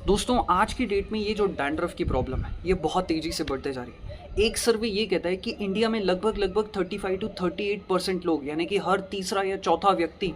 दोस्तों आज की डेट में ये जो डैंड्रफ की प्रॉब्लम है ये बहुत तेज़ी से बढ़ते जा रही है। एक सर्वे ये कहता है कि इंडिया में लगभग 35 to 38% लोग यानी कि हर तीसरा या चौथा व्यक्ति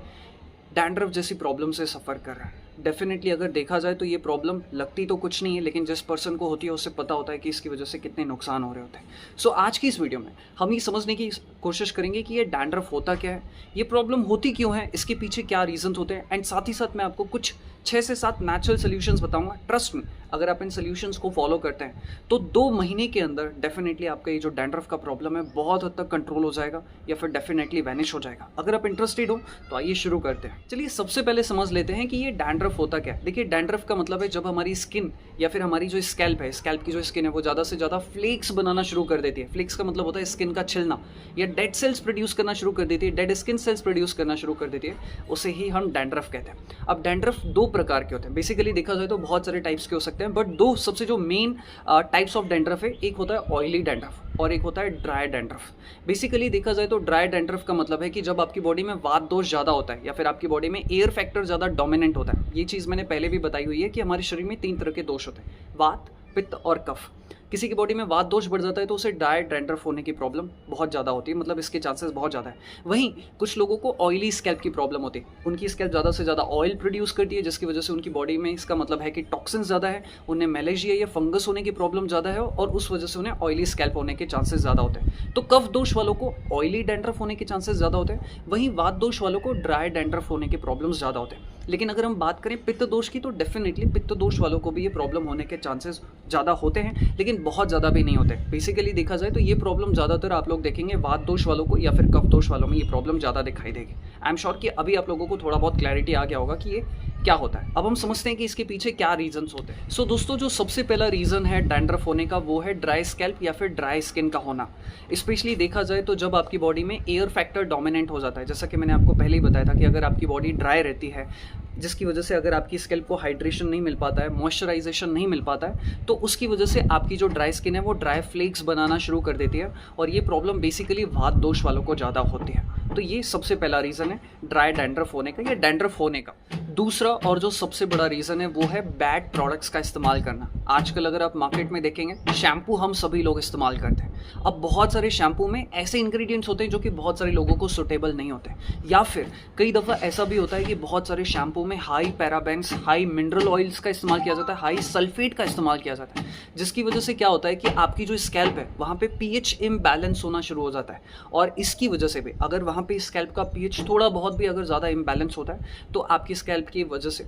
डैंड्रफ जैसी प्रॉब्लम से सफ़र कर रहा है। डेफिनेटली अगर देखा जाए तो ये प्रॉब्लम लगती तो कुछ नहीं है, लेकिन जिस पर्सन को होती है उससे पता होता है कि इसकी वजह से कितने नुकसान हो रहे होते हैं। सो आज की इस वीडियो में हम ये समझने की कोशिश करेंगे कि ये डैंड्रफ होता क्या है, ये प्रॉब्लम होती क्यों है, इसके पीछे क्या रीजंस होते हैं, एंड साथ ही साथ मैं आपको कुछ 6 से 7 नेचुरल सोल्यूशंस बताऊंगा। ट्रस्ट में अगर आप इन सोल्यूशंस को फॉलो करते हैं तो 2 महीने के अंदर डेफिनेटली आपका ये जो डैंड्रफ का प्रॉब्लम है बहुत हद तक कंट्रोल हो जाएगा या फिर डेफिनेटली वैनिश हो जाएगा। अगर आप इंटरेस्टेड हो तो आइए शुरू करते हैं। चलिए सबसे पहले समझ लेते हैं कि ये डैंड्रफ होता क्या है। देखिए डैंड्रफ का मतलब है जब हमारी स्किन या फिर हमारी जो स्कैल्प है, स्कैल्प की जो स्किन है वो ज़्यादा से ज़्यादा फ्लेक्स बनाना शुरू कर देती है। फ्लेक्स का मतलब होता है स्किन का छिलना, या डेड सेल्स प्रोड्यूस करना शुरू कर देती है, डेड स्किन सेल्स प्रोड्यूस करना शुरू कर देती है, उसे ही हम डैंड्रफ कहते हैं। अब डैंड्रफ 2 प्रकार के होते हैं। बेसिकली देखा जाए तो बहुत सारे टाइप्स के हो सकते हैं, बट 2 सबसे जो मेन टाइप्स ऑफ डैंड्रफ है, एक होता है ऑयली डैंड्रफ और एक होता है ड्राई डैंड्रफ। बेसिकली देखा जाए तो ड्राई डैंड्रफ का मतलब है कि जब आपकी बॉडी में वात दोष ज़्यादा होता है या फिर आपकी बॉडी में एयर फैक्टर ज़्यादा डोमिनेंट होता है। ये चीज़ मैंने पहले भी बताई हुई है कि हमारे शरीर में 3 तरह के दोष होते हैं, वात, पित्त और कफ। किसी की बॉडी में वात दोष बढ़ जाता है तो उसे ड्राई डैंड्रफ होने की प्रॉब्लम बहुत ज़्यादा होती है, मतलब इसके चांसेस बहुत ज़्यादा है। वहीं कुछ लोगों को ऑयली स्कैल्प की प्रॉब्लम होती है, उनकी स्कैल्प ज़्यादा से ज़्यादा ऑयल प्रोड्यूस करती है, जिसकी वजह से उनकी बॉडी में इसका मतलब है कि टॉक्सिन ज़्यादा है, उन्हें मैलेजिया या फंगस होने की प्रॉब्लम ज़्यादा है और उस वजह से उन्हें ऑयली स्कैल्प होने के चांसेस ज़्यादा होते हैं। तो कफ दोष वालों को ऑयली डैंड्रफ होने के चांसेस ज़्यादा होते हैं, वहीं वात दोष वालों को ड्राई डैंड्रफ होने के प्रॉब्लम्स ज़्यादा होते हैं। लेकिन अगर हम बात करें पित्त दोष की तो डेफिनेटली पित्त दोष वालों को भी ये प्रॉब्लम होने के चांसेस ज़्यादा होते हैं, लेकिन बहुत ज़्यादा भी नहीं होते। बेसिकली देखा जाए तो ये प्रॉब्लम ज़्यादातर आप लोग देखेंगे वात दोष वालों को या फिर कफ दोष वालों में ये प्रॉब्लम ज़्यादा दिखाई देगी। आई एम श्योर कि अभी आप लोगों को थोड़ा बहुत क्लैरिटी आ गया होगा कि ये क्या होता है। अब हम समझते हैं कि इसके पीछे क्या रीजंस होते हैं। सो दोस्तों जो सबसे पहला रीज़न है डैंड्रफ होने का वो है ड्राई स्कैल्प या फिर ड्राई स्किन का होना। स्पेशली देखा जाए तो जब आपकी बॉडी में एयर फैक्टर डोमिनेंट हो जाता है, जैसा कि मैंने आपको पहले ही बताया था कि अगर आपकी बॉडी ड्राई रहती है जिसकी वजह से अगर आपकी स्कैल्प को हाइड्रेशन नहीं मिल पाता है, मॉइस्चराइजेशन नहीं मिल पाता है, तो उसकी वजह से आपकी जो ड्राई स्किन है वो ड्राई फ्लेक्स बनाना शुरू कर देती है और ये प्रॉब्लम बेसिकली वात दोष वालों को ज़्यादा होती है। तो ये सबसे पहला रीज़न है ड्राई डैंड्रफ होने का या डैंड्रफ होने का। दूसरा और जो सबसे बड़ा रीज़न है वो है बैड प्रोडक्ट्स का इस्तेमाल करना। आजकल अगर आप मार्केट में देखेंगे शैम्पू हम सभी लोग इस्तेमाल करते हैं। अब बहुत सारे शैम्पू में ऐसे इंग्रेडिएंट्स होते हैं जो कि बहुत सारे लोगों को सुटेबल नहीं होते, या फिर कई दफ़ा ऐसा भी होता है कि बहुत सारे शैम्पू में high parabens, high mineral oils का इस्तेमाल किया जाता है, हाई सल्फेट का इस्तेमाल किया जाता है, जिसकी वजह से क्या होता है कि आपकी जो स्कैल्प है वहाँ पे पीएच इम्बैलेंस होना शुरू हो जाता है। और इसकी वजह से भी अगर वहाँ पे स्कैल्प का पीएच थोड़ा बहुत भी अगर ज़्यादा इम्बैलेंस होता है तो आपकी स्कैल्प की वजह से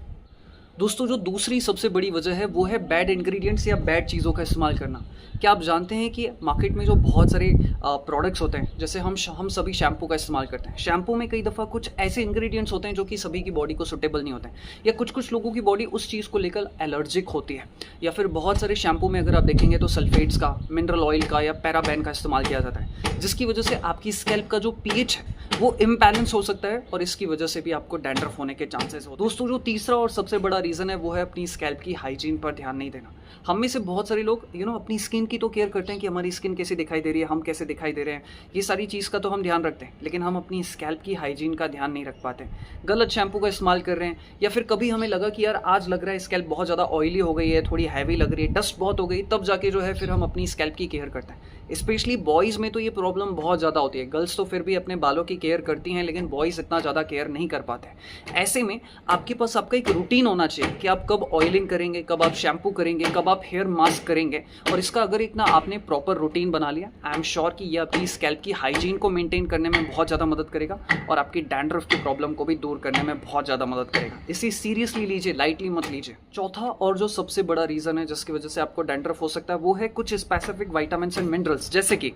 दोस्तों जो दूसरी सबसे बड़ी वजह है वो है बैड इंग्रेडिएंट्स या बैड चीज़ों का इस्तेमाल करना। क्या आप जानते हैं कि मार्केट में जो बहुत सारे प्रोडक्ट्स होते हैं, जैसे हम सभी शैम्पू का इस्तेमाल करते हैं, शैम्पू में कई दफ़ा कुछ ऐसे इंग्रेडिएंट्स होते हैं जो कि सभी की बॉडी को सुटेबल नहीं होते हैं, या कुछ लोगों की बॉडी उस चीज़ को लेकर एलर्जिक होती है, या फिर बहुत सारे शैम्पू में अगर आप देखेंगे तो सल्फेट्स का, मिनरल ऑयल का या पैराबेन का इस्तेमाल किया जाता है, जिसकी वजह से आपकी स्कैल्प का जो पीएच है वो इम्बैलेंस हो सकता है और इसकी वजह से भी आपको डैंड्रफ होने के चांसेस होते हैं। दोस्तों जो तीसरा और सबसे बड़ा रीज़न है वो है अपनी स्कैल्प की हाइजीन पर ध्यान नहीं देना। हम में से बहुत सारे लोग अपनी स्किन की तो केयर करते हैं कि हमारी स्किन कैसे दिखाई दे रही है, हम कैसे दिखाई दे रहे हैं, ये सारी चीज़ का तो हम ध्यान रखते हैं, लेकिन हम अपनी स्कैल्प की हाइजीन का ध्यान नहीं रख पाते। गलत शैम्पू का इस्तेमाल कर रहे हैं, या फिर कभी हमें लगा कि यार आज लग रहा है स्कैल्प बहुत ज़्यादा ऑयली हो गई है, थोड़ी हैवी लग रही है, डस्ट बहुत हो गई, तब जाके जो है फिर हम अपनी स्कैल्प की केयर करते हैं। स्पेशली बॉयज़ में तो ये प्रॉब्लम बहुत ज़्यादा होती है। गर्ल्स तो फिर भी अपने बालों की केयर करती हैं, लेकिन बॉयज़ इतना ज़्यादा केयर नहीं कर पाते। ऐसे में आपके पास आपका एक रूटीन होना चाहिए कि आप कब ऑयलिंग करेंगे, कब आप शैम्पू करेंगे, कब आप हेयर मास्क करेंगे, और इसका अगर एक ना आपने प्रॉपर रूटीन बना लिया, आई एम श्योर कि ये आपकी स्कैल्प की हाइजीन को मेंटेन करने में बहुत ज़्यादा मदद करेगा और आपकी डैंड्रफ की प्रॉब्लम को भी दूर करने में बहुत ज़्यादा मदद करेगा। इसे सीरियसली लीजिए, लाइटली मत लीजिए। चौथा और जो सबसे बड़ा रीज़न है जिसकी वजह से आपको डैंड्रफ हो सकता है वो है कुछ स्पेसिफिक विटामिन एंड मिनरल्स, जैसे कि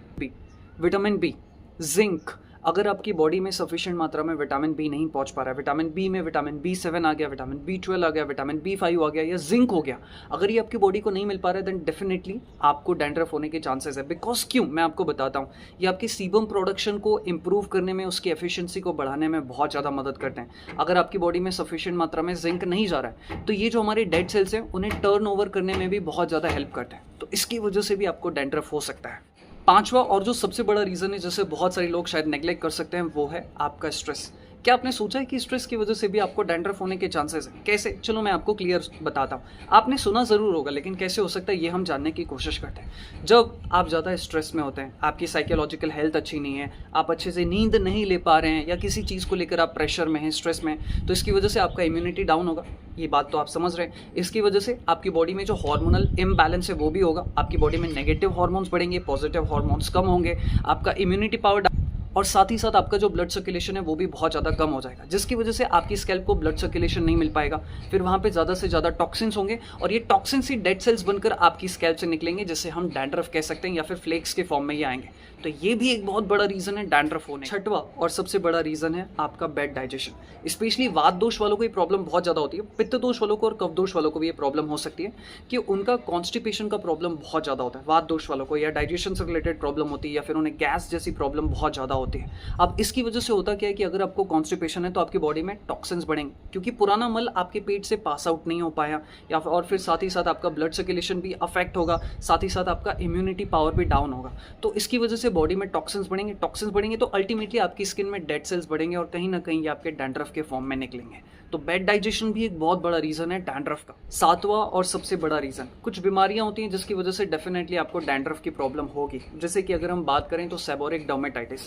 विटामिन बी, जिंक। अगर आपकी बॉडी में सफिशिएंट मात्रा में विटामिन बी नहीं पहुंच पा रहा है, विटामिन बी में विटामिन B7 आ गया, विटामिन B12 आ गया, विटामिन B5 आ गया, या जिंक हो गया, अगर ये आपकी बॉडी को नहीं मिल पा रहा है देन डेफिनेटली आपको डैंड्रफ होने के चांसेस है। बिकॉज क्यों, मैं आपको बताता हूँ, ये आपकी सीबम प्रोडक्शन को इम्प्रूव करने में, उसकी एफिशिएंसी को बढ़ाने में बहुत ज़्यादा मदद करते हैं। अगर आपकी बॉडी में सफिशिएंट मात्रा में जिंक नहीं जा रहा है तो ये जो हमारे डेड सेल्स हैं उन्हें टर्न ओवर करने में भी बहुत ज़्यादा हेल्प करते हैं, तो इसकी वजह से भी आपको डैंड्रफ हो सकता है। पांचवा और जो सबसे बड़ा रीज़न है जिसे बहुत सारे लोग शायद नेग्लेक्ट कर सकते हैं वो है आपका स्ट्रेस। क्या आपने सोचा है कि स्ट्रेस की वजह से भी आपको डैंड्रफ होने के चांसेस हैं? कैसे? चलो मैं आपको क्लियर बताता हूँ। आपने सुना ज़रूर होगा, लेकिन कैसे हो सकता है ये हम जानने की कोशिश करते हैं। जब आप ज़्यादा स्ट्रेस में होते हैं, आपकी साइकोलॉजिकल हेल्थ अच्छी नहीं है, आप अच्छे से नींद नहीं ले पा रहे हैं, या किसी चीज़ को लेकर आप प्रेशर में हैं, स्ट्रेस में, तो इसकी वजह से आपका इम्यूनिटी डाउन होगा। ये बात तो आप समझ रहे हैं। इसकी वजह से आपकी बॉडी में जो हार्मोनल इम्बैलेंस है वो भी होगा। आपकी बॉडी में नेगेटिव हार्मोन्स बढ़ेंगे, पॉजिटिव हार्मोन्स कम होंगे, आपका इम्यूनिटी पावर, और साथ ही साथ आपका जो ब्लड सर्कुलेशन है वो भी बहुत ज़्यादा कम हो जाएगा, जिसकी वजह से आपकी स्कैल्प को ब्लड सर्कुलेशन नहीं मिल पाएगा। फिर वहाँ पे ज़्यादा से ज़्यादा टॉक्सिन्स होंगे, और ये टॉक्सिन्स ही डेड सेल्स बनकर आपकी स्कैल्प से निकलेंगे, जिससे हम डैंड्रफ कह सकते हैं, या फिर फ्लेक्स के फॉर्म में ये आएंगे। तो ये भी एक बहुत बड़ा रीज़न है डैंड्रफ होने। छठवां और सबसे बड़ा रीज़न है आपका बैड डाइजेशन। स्पेशली वात दोष वालों को ये प्रॉब्लम बहुत ज़्यादा होती है। पित्त दोष वालों को और कफ दोष वालों को भी ये प्रॉब्लम हो सकती है कि उनका कॉन्स्टिपेशन का प्रॉब्लम बहुत ज़्यादा होता है। वात दोष वालों को या डाइजेशन से रिलेटेड प्रॉब्लम होती है, या फिर उन्हें गैस जैसी प्रॉब्लम बहुत ज़्यादा होती है। अब इसकी वजह से होता क्या है कि अगर आपको कॉन्स्टिपेशन है तो आपकी बॉडी में टॉक्सिन्स बढ़ेंगे, क्योंकि पुराना मल आपके पेट से पास आउट नहीं हो पाया, या फिर और फिर साथ ही साथ आपका ब्लड सर्कुलेशन भी अफेक्ट होगा, साथ ही साथ आपका इम्यूनिटी पावर भी डाउन होगा। तो इसकी वजह से बॉडी में टॉक्सिन्स बढ़ेंगे तो अल्टीमेटली आपकी स्किन में डेड सेल्स बढ़ेंगे, और कहीं ना कहीं ये आपके डैंड्रफ के फॉर्म में निकलेंगे। तो बैड डाइजेशन भी एक बहुत बड़ा रीजन है डैंड्रफ का। सातवां और सबसे बड़ा रीजन, कुछ बीमारियां होती हैं जिसकी वजह से डेफिनेटली आपको डैंड्रफ की प्रॉब्लम होगी। जैसे कि अगर हम बात करें तो सेबोरिक डर्मेटाइटिस,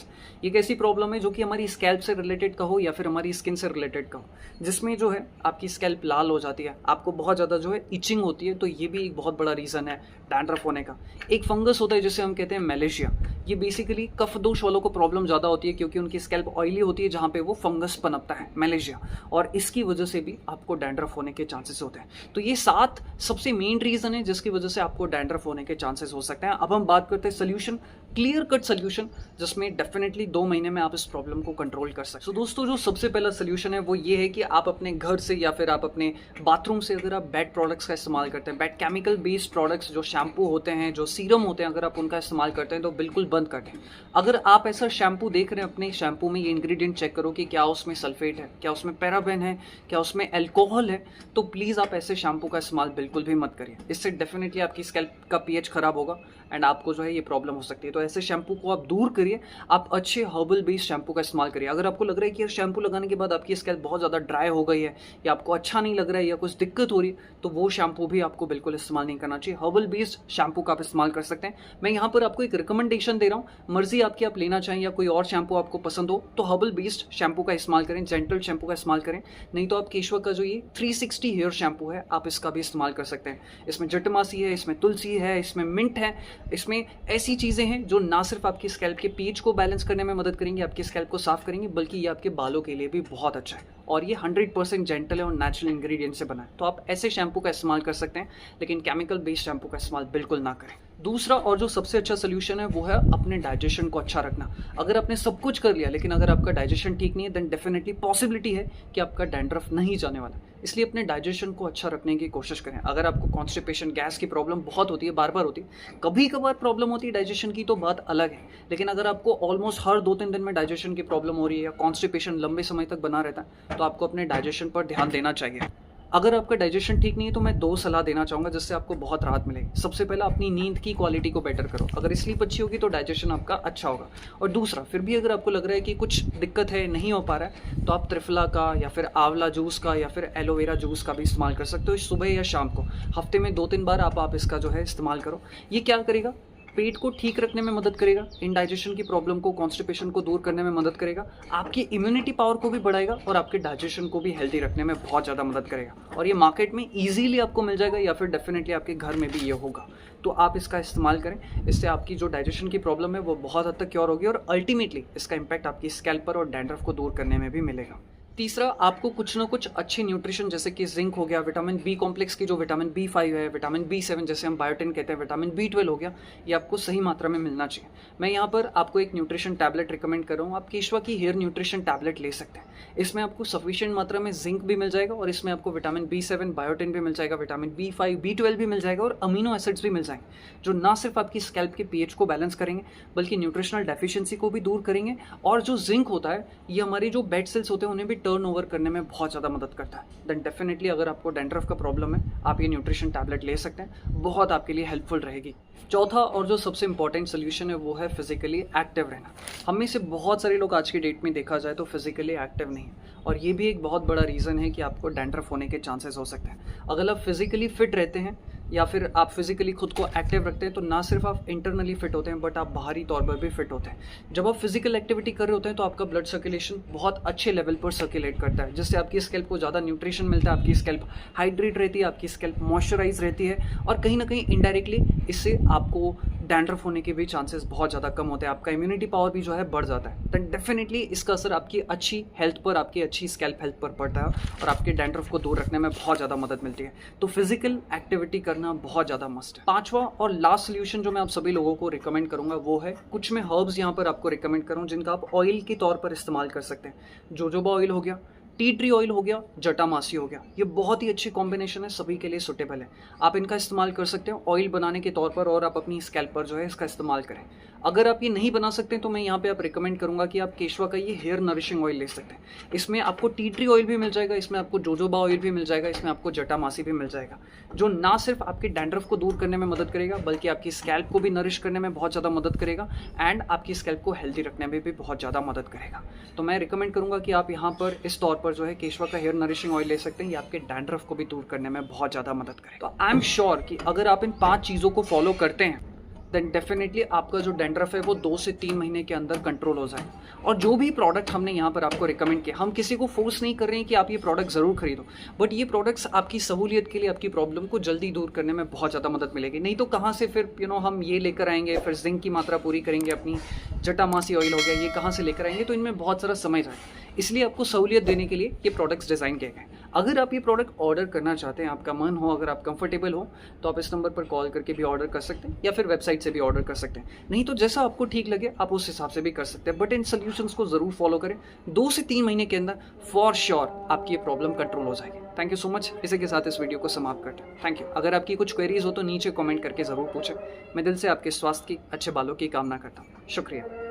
ये एक ऐसी प्रॉब्लम है जो कि हमारी स्कैल्प से रिलेटेड का हो या फिर हमारी स्किन से रिलेटेड का हो, जिसमें जो है आपकी स्कैल्प लाल हो जाती है, आपको बहुत ज़्यादा जो है इचिंग होती है। तो ये भी एक बहुत बड़ा रीज़न है डैंड्रफ होने का। एक फंगस होता है जिसे हम कहते हैं मलेशिया, ये बेसिकली कफ दोष वालों को प्रॉब्लम ज़्यादा होती है, क्योंकि उनकी स्कैल्प ऑयली होती है जहाँ पे वो फंगस पनपता है, मलेशिया, और इसकी वजह से भी आपको डैंड्रफ होने के चांसेस होते हैं। तो ये 7 सबसे मेन रीज़न है जिसकी वजह से आपको डैंड्रफ होने के चांसेस हो सकते हैं। अब हम बात करते हैं सोल्यूशन, क्लियर कट सोल्यूशन, जिसमें डेफिनेटली 2 महीने में आप इस प्रॉब्लम को कंट्रोल कर सकते हैं। तो दोस्तों, जो सबसे पहला सोल्यूशन है वो ये है कि आप अपने घर से या फिर आप अपने बाथरूम से अगर आप बैड प्रोडक्ट्स का इस्तेमाल करते हैं, बैड केमिकल बेस्ड प्रोडक्ट्स, जो शैम्पू होते हैं, जो सीरम होते हैं, अगर आप उनका इस्तेमाल करते हैं तो बिल्कुल बंद कर दें। अगर आप ऐसा शैम्पू देख रहे हैं, अपने शैम्पू में ये इंग्रेडिएंट चेक करो कि क्या उसमें सल्फेट है, क्या उसमें पैराबेन है, क्या उसमें अल्कोहल है, तो प्लीज़ आप ऐसे शैम्पू का इस्तेमाल बिल्कुल भी मत करिए। इससे डेफिनेटली आपकी स्कैल्प का पीएच खराब होगा एंड आपको जो है ये प्रॉब्लम हो सकती है। तो ऐसे शैम्पू को आप दूर करिए, आप अच्छे हर्बल बेस्ड शैम्पू का इस्तेमाल करिए। अगर आपको लग रहा है कि यार शैम्पू लगाने के बाद आपकी स्कैल्प बहुत ज़्यादा ड्राई हो गई है, या आपको अच्छा नहीं लग रहा है, या कुछ दिक्कत हो रही है, तो वो शैम्पू भी आपको बिल्कुल इस्तेमाल नहीं करना चाहिए। हर्बल बेस्ड शैम्पू का आप इस्तेमाल कर सकते हैं। मैं यहाँ पर आपको एक रिकमेंडेशन दे रहा हूँ, मर्जी आपकी, आप लेना चाहें या कोई और शैम्पू आपको पसंद हो तो हर्बल बेस्ड शैम्पू का इस्तेमाल करें, जेंटल शैम्पू का इस्तेमाल करें। नहीं तो आप केशवा का जो ये 360 हेयर शैम्पू है, आप इसका भी इस्तेमाल कर सकते हैं। इसमें जटमासी है, इसमें तुलसी है, इसमें मिंट है, इसमें ऐसी चीज़ें हैं जो ना सिर्फ आपकी स्कैल्प के पीएच को बैलेंस करने में मदद करेंगी, आपकी स्कैल्प को साफ करेंगी, बल्कि ये आपके बालों के लिए भी बहुत अच्छा है। और ये 100% जेंटल है और नेचुरल इंग्रेडिएंट से बना है। तो आप ऐसे शैम्पू का इस्तेमाल कर सकते हैं, लेकिन केमिकल बेस्ड शैम्पू का इस्तेमाल बिल्कुल ना करें। दूसरा और जो सबसे अच्छा सोल्यूशन है वो है अपने डाइजेशन को अच्छा रखना। अगर आपने सब कुछ कर लिया लेकिन अगर आपका डाइजेशन ठीक नहीं है, देन डेफिनेटली पॉसिबिलिटी है कि आपका डैंड्रफ नहीं जाने वाला। इसलिए अपने डाइजेशन को अच्छा रखने की कोशिश करें। अगर आपको कॉन्स्टिपेशन, गैस की प्रॉब्लम बहुत होती है, बार बार होती है, कभी कभार प्रॉब्लम होती है डाइजेशन की, तो बात अलग है। लेकिन अगर आपको ऑलमोस्ट हर 2-3 दिन में डाइजेशन की प्रॉब्लम हो रही है, या कॉन्स्टिपेशन लंबे समय तक बना रहता है, तो आपको अपने डाइजेशन पर ध्यान देना चाहिए। अगर आपका डाइजेशन ठीक नहीं है तो मैं 2 सलाह देना चाहूँगा जिससे आपको बहुत राहत मिलेगी। सबसे पहला, अपनी नींद की क्वालिटी को बेटर करो। अगर स्लीप अच्छी होगी तो डाइजेशन आपका अच्छा होगा। और दूसरा, फिर भी अगर आपको लग रहा है कि कुछ दिक्कत है, नहीं हो पा रहा है, तो आप त्रिफला का या फिर आंवला जूस का या फिर एलोवेरा जूस का भी इस्तेमाल कर सकते हो। सुबह या शाम को हफ्ते में 2-3 बार आप इसका जो है इस्तेमाल करो। ये क्या करेगा? पेट को ठीक रखने में मदद करेगा, इंडाइजेशन की प्रॉब्लम को, कॉन्स्टिपेशन को दूर करने में मदद करेगा, आपकी इम्यूनिटी पावर को भी बढ़ाएगा और आपके डाइजेशन को भी हेल्दी रखने में बहुत ज़्यादा मदद करेगा। और ये मार्केट में इजीली आपको मिल जाएगा, या फिर डेफिनेटली आपके घर में भी ये होगा। तो आप इसका इस्तेमाल करें। इससे आपकी जो डाइजेशन की प्रॉब्लम है वो बहुत हद तक क्योर होगी, और अल्टीमेटली इसका इम्पैक्ट आपकी स्कैल्प पर और डैंड्रफ को दूर करने में भी मिलेगा। तीसरा, आपको कुछ ना कुछ अच्छे न्यूट्रिशन जैसे कि जिंक हो गया, विटामिन बी कॉम्प्लेक्स की जो विटामिन B5 है, विटामिन B7 जैसे हम बायोटिन कहते हैं, विटामिन B12 हो गया, ये आपको सही मात्रा में मिलना चाहिए। मैं यहाँ पर आपको एक न्यूट्रिशन टैबलेट रिकमेंड कर रहा हूँ। आप केशवा की हेयर न्यूट्रिशन टैबलेट ले सकते हैं। इसमें आपको सफिशिएंट मात्रा में जिंक भी मिल जाएगा, और इसमें आपको विटामिन B7, बायोटिन भी मिल जाएगा, विटामिन B5, B12 भी मिल जाएगा, और अमीनो एसिड्स भी मिल जाएंगे, जो ना सिर्फ आपकी स्कैल्प के पीएच को बैलेंस करेंगे बल्कि न्यूट्रिशनल डेफिशिएंसी को भी दूर करेंगे। और जो जिंक होता है, ये हमारे जो बेड सेल्स होते हैं उन्हें भी टर्नओवर करने में बहुत ज़्यादा मदद करता है। देन डेफिनेटली अगर आपको डैंड्रफ का प्रॉब्लम है, आप ये न्यूट्रिशन टैबलेट ले सकते हैं, बहुत आपके लिए हेल्पफुल रहेगी। चौथा और जो सबसे इंपॉर्टेंट सोल्यूशन है वो है फिजिकली एक्टिव रहना। हम में से बहुत सारे लोग आज की डेट में देखा जाए तो फिजिकली एक्टिव नहीं है, और ये भी एक बहुत बड़ा रीज़न है कि आपको डैंड्रफ होने के चांसेस हो सकते हैं। अगर आप फिजिकली फिट रहते हैं या फिर आप फिजिकली खुद को एक्टिव रखते हैं तो ना सिर्फ आप इंटरनली फिट होते हैं बट आप बाहरी तौर पर भी फिट होते हैं। जब आप फिजिकल एक्टिविटी कर रहे होते हैं तो आपका ब्लड सर्कुलेशन बहुत अच्छे लेवल पर सर्कुलेट करता है, जिससे आपकी स्कैल्प को ज़्यादा न्यूट्रिशन मिलता है, आपकी स्कैल्प हाइड्रेट रहती है, आपकी स्कैल्प मॉइस्चराइज रहती है, और कहीं ना कहीं इनडायरेक्टली इससे आपको डैंड्रफ होने के भी चांसेस बहुत ज़्यादा कम होते हैं, आपका इम्यूनिटी पावर भी जो है बढ़ जाता है। तो डेफिनेटली इसका असर आपकी अच्छी हेल्थ पर, आपकी अच्छी स्कैल्प हेल्थ पर पड़ता है और आपके डैंड्रफ को दूर रखने में बहुत ज़्यादा मदद मिलती है। तो फिजिकल एक्टिविटी करना बहुत ज़्यादा मस्ट है। पांचवा और लास्ट सोल्यूशन जो मैं आप सभी लोगों को रिकमेंड करूंगा वो है, कुछ मैं हर्ब्स यहाँ पर आपको रिकमेंड करूँ जिनका आप ऑयल के तौर पर इस्तेमाल कर सकते हैं। जोजोबा ऑयल हो गया, टी ट्री ऑयल हो गया, जटामासी हो गया, ये बहुत ही अच्छी कॉम्बिनेशन है, सभी के लिए सुटेबल है। आप इनका इस्तेमाल कर सकते हो ऑयल बनाने के तौर पर और आप अपनी स्कैल्प पर जो है इसका इस्तेमाल करें। अगर आप ये नहीं बना सकते तो मैं यहाँ पे आप रिकमेंड करूँगा कि आप केशवा का ये हेयर नरिशिंग ऑयल ले सकते हैं। इसमें आपको टी ट्री ऑयल भी मिल जाएगा, इसमें आपको जोजोबा ऑयल भी मिल जाएगा, इसमें आपको जटामासी भी मिल जाएगा, जो ना सिर्फ आपके डैंड्रफ को दूर करने में मदद करेगा बल्कि आपकी स्कैल्प को भी नरिश करने में बहुत ज़्यादा मदद करेगा एंड आपकी स्कैल्प को हेल्दी रखने में भी बहुत ज़्यादा मदद करेगा। तो मैं रिकमेंड करूँगा कि आप यहाँ पर इस तौर पर जो है केशवा का हेयर नरिशिंग ऑयल ले सकते हैं, ये आपके डैंड्रफ को भी दूर करने में बहुत ज़्यादा मदद करेगा। तो आई एम श्योर कि अगर आप इन 5 चीज़ों को फॉलो करते हैं देन डेफिनेटली आपका जो डैंड्रफ है वो 2 से 3 महीने के अंदर कंट्रोल हो जाए। और जो भी प्रोडक्ट हमने यहाँ पर आपको रिकमेंड किया, हम किसी को फोर्स नहीं कर रहे हैं कि आप ये प्रोडक्ट ज़रूर खरीदो, बट ये प्रोडक्ट्स आपकी सहूलियत के लिए आपकी प्रॉब्लम को जल्दी दूर करने में बहुत ज़्यादा मदद मिलेगी। नहीं तो कहाँ से फिर हम ये लेकर आएंगे, फिर जिंक की मात्रा पूरी करेंगे, अपनी जटामासी ऑयल हो गया, ये कहाँ से लेकर आएंगे, तो इनमें बहुत सारा समय जाए। इसलिए आपको सहूलियत देने के लिए ये प्रोडक्ट्स डिज़ाइन किए गए। अगर आप ये प्रोडक्ट ऑर्डर करना चाहते हैं, आपका मन हो, अगर आप कंफर्टेबल हो, तो आप इस नंबर पर कॉल करके भी ऑर्डर कर सकते हैं या फिर वेबसाइट से भी ऑर्डर कर सकते हैं। नहीं तो जैसा आपको ठीक लगे आप उस हिसाब से भी कर सकते हैं, बट इन सोल्यूशंस को ज़रूर फॉलो करें। 2 से 3 महीने के अंदर फॉर श्योर आपकी ये प्रॉब्लम कंट्रोल हो जाएगी। Thank you so much. इसी के साथ इस वीडियो को समाप्त करते हैं। Thank you. अगर आपकी कुछ क्वेरीज हो तो नीचे कमेंट करके ज़रूर पूछें। मैं दिल से आपके स्वास्थ्य की, अच्छे बालों की कामना करता हूँ। शुक्रिया।